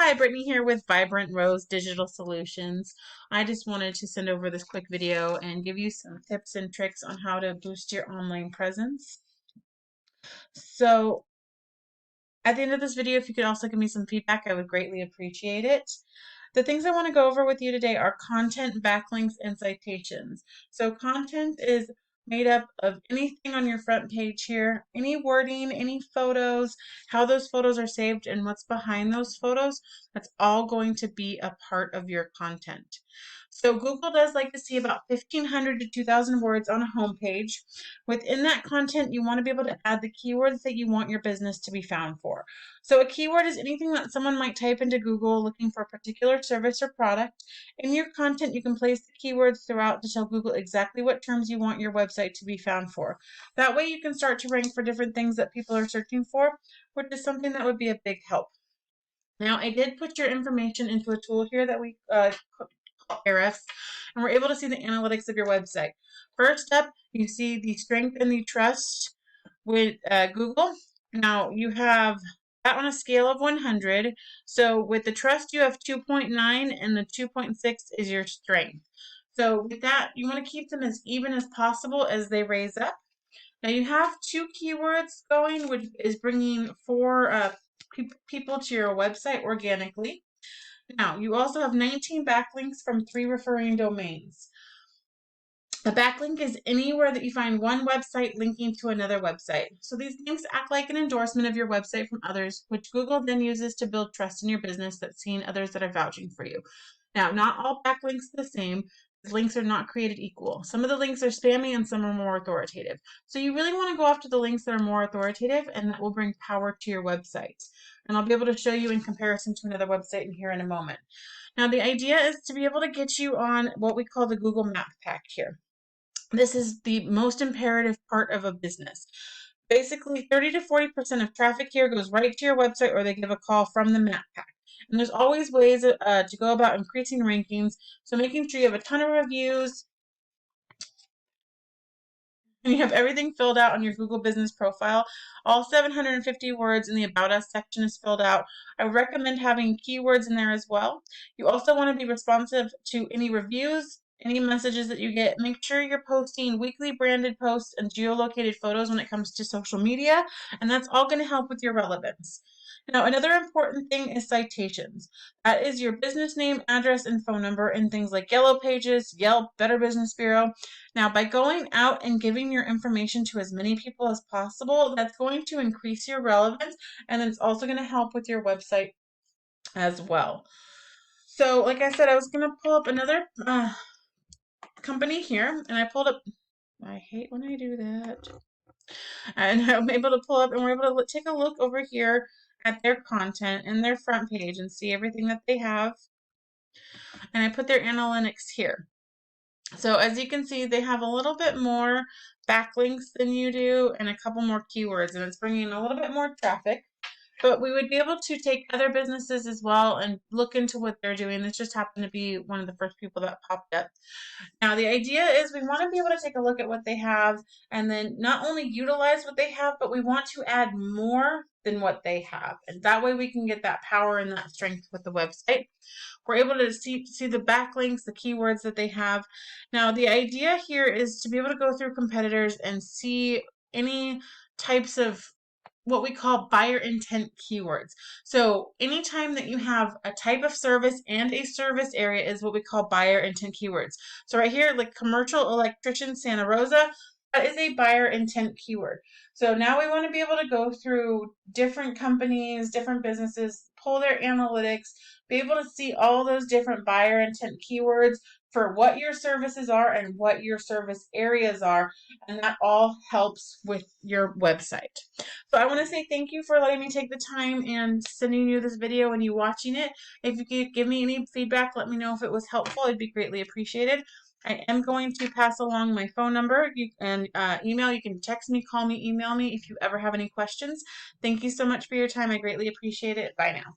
Hi, Brittany here with Vibrant Rose Digital Solutions. I just wanted to send over this quick video and give you some tips and tricks on how to boost your online presence. So at the end of this video, if you could also give me some feedback, I would greatly appreciate it. The things I want to go over with you today are content, backlinks, and citations. So content is made up of anything on your front page here, any wording, any photos, how those photos are saved, and what's behind those photos. That's all going to be a part of your content. So Google does like to see about 1,500 to 2,000 words on a home page. Within that content, you want to be able to add the keywords that you want your business to be found for. So a keyword is anything that someone might type into Google looking for a particular service or product. In your content, you can place the keywords throughout to tell Google exactly what terms you want your website to be found for. That way you can start to rank for different things that people are searching for, which is something that would be a big help. Now, I did put your information into a tool here that we call Ahrefs, and we're able to see the analytics of your website. First up, you see the strength and the trust with Google. Now, you have that on a scale of 100. So with the trust, you have 2.9, and the 2.6 is your strength. So with that, you want to keep them as even as possible as they raise up. Now you have two keywords going, which is bringing four people to your website organically. Now, you also have 19 backlinks from 3 referring domains. A backlink is anywhere that you find one website linking to another website. So these links act like an endorsement of your website from others, which Google then uses to build trust in your business that's seen others that are vouching for you. Now, not all backlinks are the same. Links are not created equal. Some of the links are spammy and some are more authoritative. So you really want to go after the links that are more authoritative and that will bring power to your website. And I'll be able to show you in comparison to another website in here in a moment. Now the idea is to be able to get you on what we call the Google Map Pack here. This is the most imperative part of a business. Basically, 30 to 40% of traffic here goes right to your website or they give a call from the Map Pack. And there's always ways to go about increasing rankings. So making sure you have a ton of reviews and you have everything filled out on your Google Business profile. All 750 words in the About Us section is filled out. I would recommend having keywords in there as well. You also want to be responsive to any reviews, any messages that you get. Make sure you're posting weekly branded posts and geolocated photos when it comes to social media, and that's all going to help with your relevance. Now, another important thing is citations. That is your business name, address, and phone number in things like Yellow Pages, Yelp, Better Business Bureau. Now, by going out and giving your information to as many people as possible, that's going to increase your relevance, and it's also going to help with your website as well. So, like I said, I was going to pull up another company here, and I pulled up. I hate when I do that. And I'm able to pull up, and we're able to take a look over here at their content and their front page and see everything that they have. And I put their analytics here. So as you can see, they have a little bit more backlinks than you do and a couple more keywords, and it's bringing in a little bit more traffic. But we would be able to take other businesses as well and look into what they're doing. This just happened to be one of the first people that popped up. Now, the idea is we want to be able to take a look at what they have and then not only utilize what they have, but we want to add more than what they have. And that way we can get that power and that strength with the website. We're able to see the backlinks, the keywords that they have. Now, the idea here is to be able to go through competitors and see any types of what we call buyer intent keywords. So anytime that you have a type of service and a service area is what we call buyer intent keywords. So right here, like commercial electrician Santa Rosa, that is a buyer intent keyword. So now we want to be able to go through different companies, different businesses, pull their analytics, be able to see all those different buyer intent keywords for what your services are and what your service areas are, and that all helps with your website. So I want to say thank you for letting me take the time and sending you this video and you watching it. If you could give me any feedback, let me know if it was helpful. It'd be greatly appreciated. I am going to pass along my phone number and email. You can text me, call me, email me if you ever have any questions. Thank you so much for your time. I greatly appreciate it. Bye now.